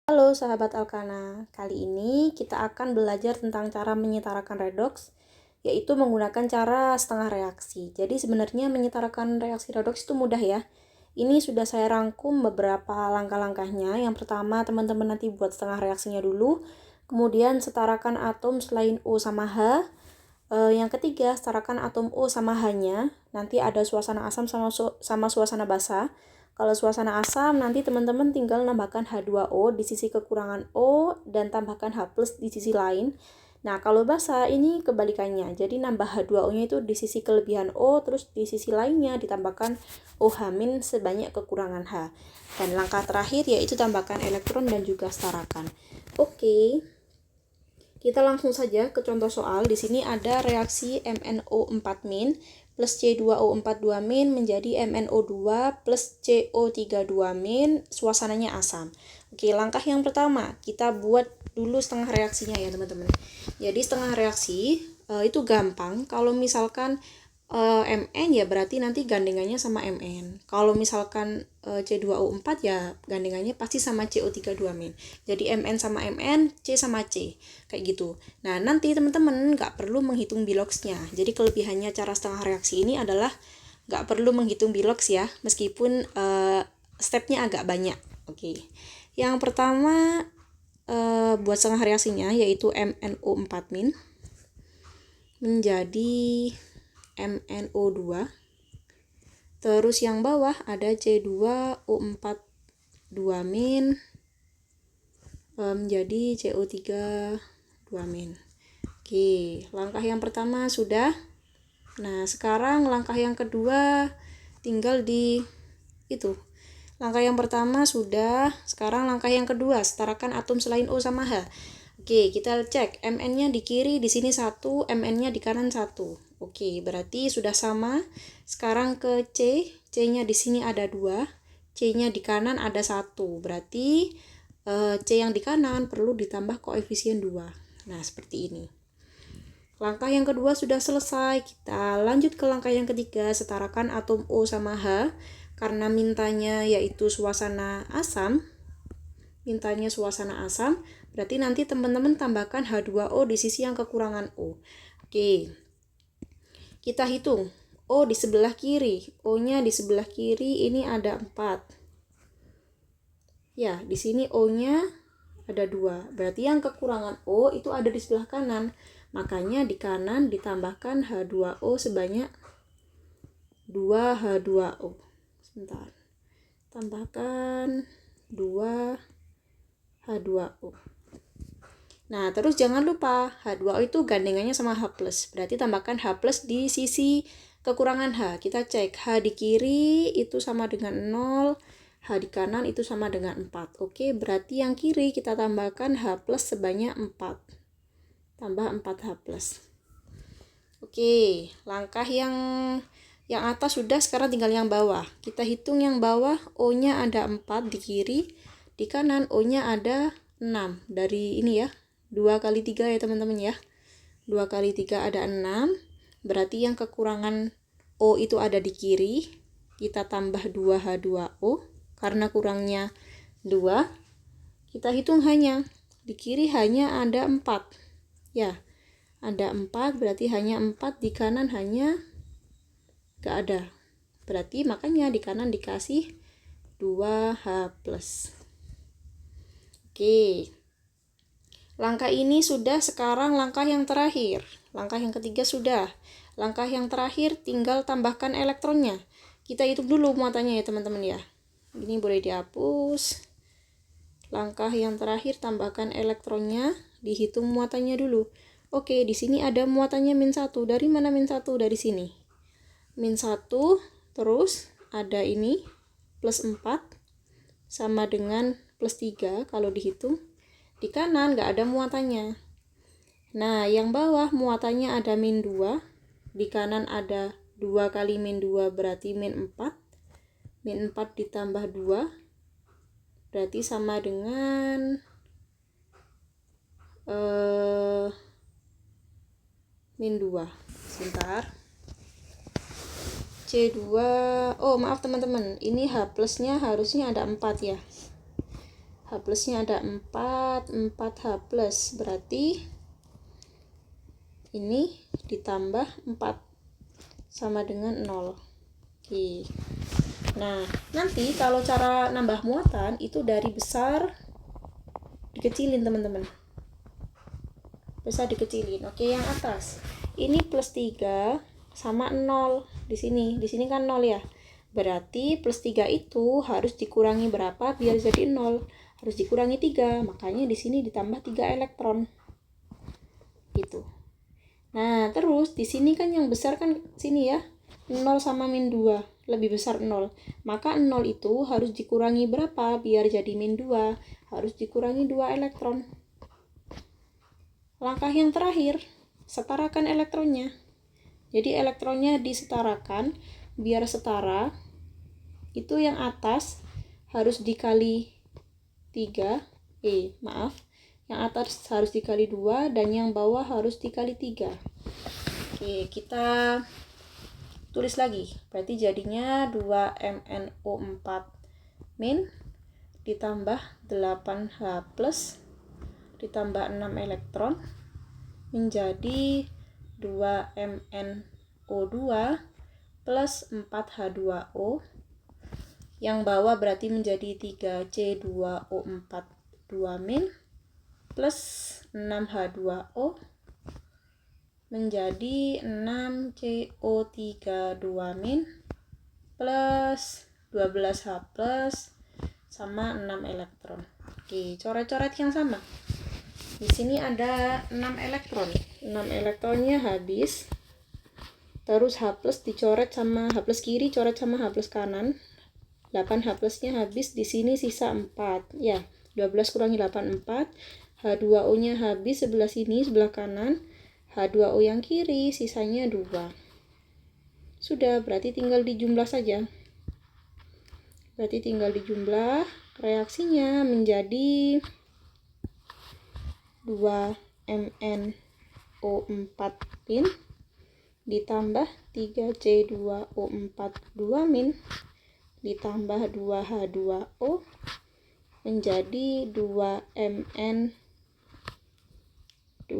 Halo sahabat Alkana, kali ini kita akan belajar tentang cara menyetarakan redoks, yaitu menggunakan cara setengah reaksi. Jadi sebenarnya menyetarakan reaksi redoks itu mudah ya. Ini sudah saya rangkum beberapa langkah-langkahnya. Yang pertama teman-teman nanti buat setengah reaksinya dulu, kemudian setarakan atom selain O sama H. Yang ketiga setarakan atom O sama H-nya, nanti ada suasana asam sama suasana basa. Kalau suasana asam, nanti teman-teman tinggal nambahkan H2O di sisi kekurangan O dan tambahkan H+ di sisi lain. Nah, kalau basa ini kebalikannya. Jadi nambah H2O-nya itu di sisi kelebihan O, terus di sisi lainnya ditambahkan OH- sebanyak kekurangan H. Dan langkah terakhir yaitu tambahkan elektron dan juga setarakan. Oke. Kita langsung saja ke contoh soal. Di sini ada reaksi MnO4- plus C2O42- menjadi MnO2 plus CO32- suasananya asam. Oke, langkah yang pertama, kita buat dulu setengah reaksinya ya teman-teman. Jadi setengah reaksi itu gampang. Kalau misalkan Mn ya berarti nanti gandengannya sama Mn. Kalau misalkan C2O4 ya gandengannya pasti sama CO32-. Jadi Mn sama Mn, C sama C. Kayak gitu. Nah, nanti teman-teman nggak perlu menghitung biloxnya. Jadi kelebihannya cara setengah reaksi ini adalah nggak perlu menghitung bilox ya, meskipun stepnya agak banyak. Oke. Yang pertama buat setengah reaksinya yaitu MnO4- menjadi MnO2. Terus yang bawah ada C2O42- menjadi CO32-. Oke, langkah yang pertama sudah. Nah, sekarang langkah yang kedua tinggal di itu. Langkah yang pertama sudah, sekarang langkah yang kedua, setarakan atom selain O sama H. Oke, kita cek Mn-nya di kiri di sini 1, Mn-nya di kanan 1. Oke, berarti sudah sama. Sekarang ke C, C-nya di sini ada 2, C-nya di kanan ada 1. Berarti C yang di kanan perlu ditambah koefisien 2. Nah, seperti ini. Langkah yang kedua sudah selesai. Kita lanjut ke langkah yang ketiga, setarakan atom O sama H. Karena mintanya yaitu suasana asam, berarti nanti teman-teman tambahkan H2O di sisi yang kekurangan O. Oke, kita hitung. O di sebelah kiri, O-nya di sebelah kiri ini ada 4. Ya, di sini O-nya ada 2. Berarti yang kekurangan O itu ada di sebelah kanan. Makanya di kanan ditambahkan H2O sebanyak 2 H2O. Sebentar. Tambahkan 2 H2O. Nah, terus jangan lupa H2O itu gandengannya sama H+. Berarti tambahkan H+ di sisi kekurangan H. Kita cek H di kiri itu sama dengan 0, H di kanan itu sama dengan 4. Oke, berarti yang kiri kita tambahkan H+ sebanyak 4. Tambah 4H+. Oke, langkah yang atas sudah, sekarang tinggal yang bawah. Kita hitung yang bawah, O-nya ada 4 di kiri, di kanan O-nya ada 6. Dari ini ya, 2 kali 3 ya teman-teman ya. 2 kali 3 ada 6. Berarti yang kekurangan O itu ada di kiri. Kita tambah 2H2O. Karena kurangnya 2. Kita hitung hanya. Di kiri hanya ada 4. Ya, ada 4. Berarti hanya 4. Di kanan hanya gak ada. Berarti makanya di kanan dikasih 2H+. Oke. Langkah ini sudah, sekarang langkah yang terakhir. Langkah yang ketiga sudah. Langkah yang terakhir tinggal tambahkan elektronnya. Kita hitung dulu muatannya ya teman-teman ya. Ini boleh dihapus. Langkah yang terakhir tambahkan elektronnya, dihitung muatannya dulu. Oke, di sini ada muatannya -1. Dari mana -1? Dari sini. -1, terus ada ini +4 sama dengan +3 kalau dihitung. Di kanan nggak ada muatannya. Nah, yang bawah muatannya ada -2. Di kanan ada 2 kali -2 berarti -4. -4 ditambah 2 berarti sama dengan -2. Sebentar. C2, oh maaf teman-teman, ini H+-nya harusnya ada 4 ya. H plusnya ada 4 H plus, berarti ini ditambah 4 sama dengan 0. Oke. Nah, nanti kalau cara nambah muatan itu dari besar dikecilin, teman-teman. Besar dikecilin. Oke, yang atas. Ini plus 3 sama 0. Di sini kan 0 ya. Berarti plus 3 itu harus dikurangi berapa biar jadi 0? Harus dikurangi 3. Makanya di sini ditambah 3 elektron. Gitu. Nah, terus di sini kan yang besar kan sini ya. 0 sama min 2, lebih besar 0. Maka 0 itu harus dikurangi berapa biar jadi min 2? Harus dikurangi 2 elektron. Langkah yang terakhir, setarakan elektronnya. Jadi elektronnya disetarakan biar setara. Itu yang atas harus dikali 3. Yang atas harus dikali 2 dan yang bawah harus dikali 3. Oke, kita tulis lagi. Berarti jadinya 2MnO4 min ditambah 8H plus ditambah 6 elektron menjadi 2MnO2 plus 4H2O. Yang bawah berarti menjadi 3C2O4 2 min plus 6H2O menjadi 6CO3 2 min plus 12H plus sama 6 elektron. Oke, coret-coret yang sama. Di sini ada 6 elektron. 6 elektronnya habis. Terus H plus dicoret sama H plus kiri, coret sama H plus kanan. 8 H plusnya habis, di sini sisa 4. Ya, 12 kurangi 8, 4. H2O-nya habis sebelah sini, sebelah kanan. H2O yang kiri, sisanya 2. Sudah, berarti tinggal dijumlah saja. Berarti tinggal dijumlah, reaksinya menjadi 2MnO4 min ditambah 3C2O4 2 min ditambah 2H2O menjadi 2MnO2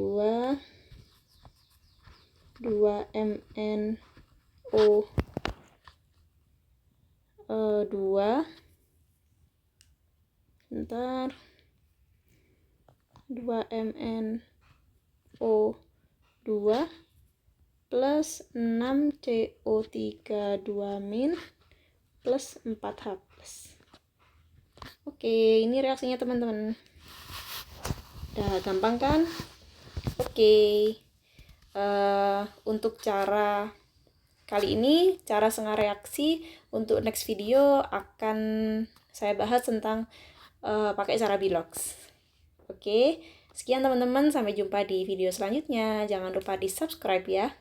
plus 6CO3 2 min plus 4H plus. Oke, ini reaksinya teman-teman. Udah gampang kan? Oke. Untuk cara kali ini, cara setengah reaksi, untuk next video akan saya bahas tentang pakai cara Bilox. Oke, sekian teman-teman, sampai jumpa di video selanjutnya. Jangan lupa di subscribe ya.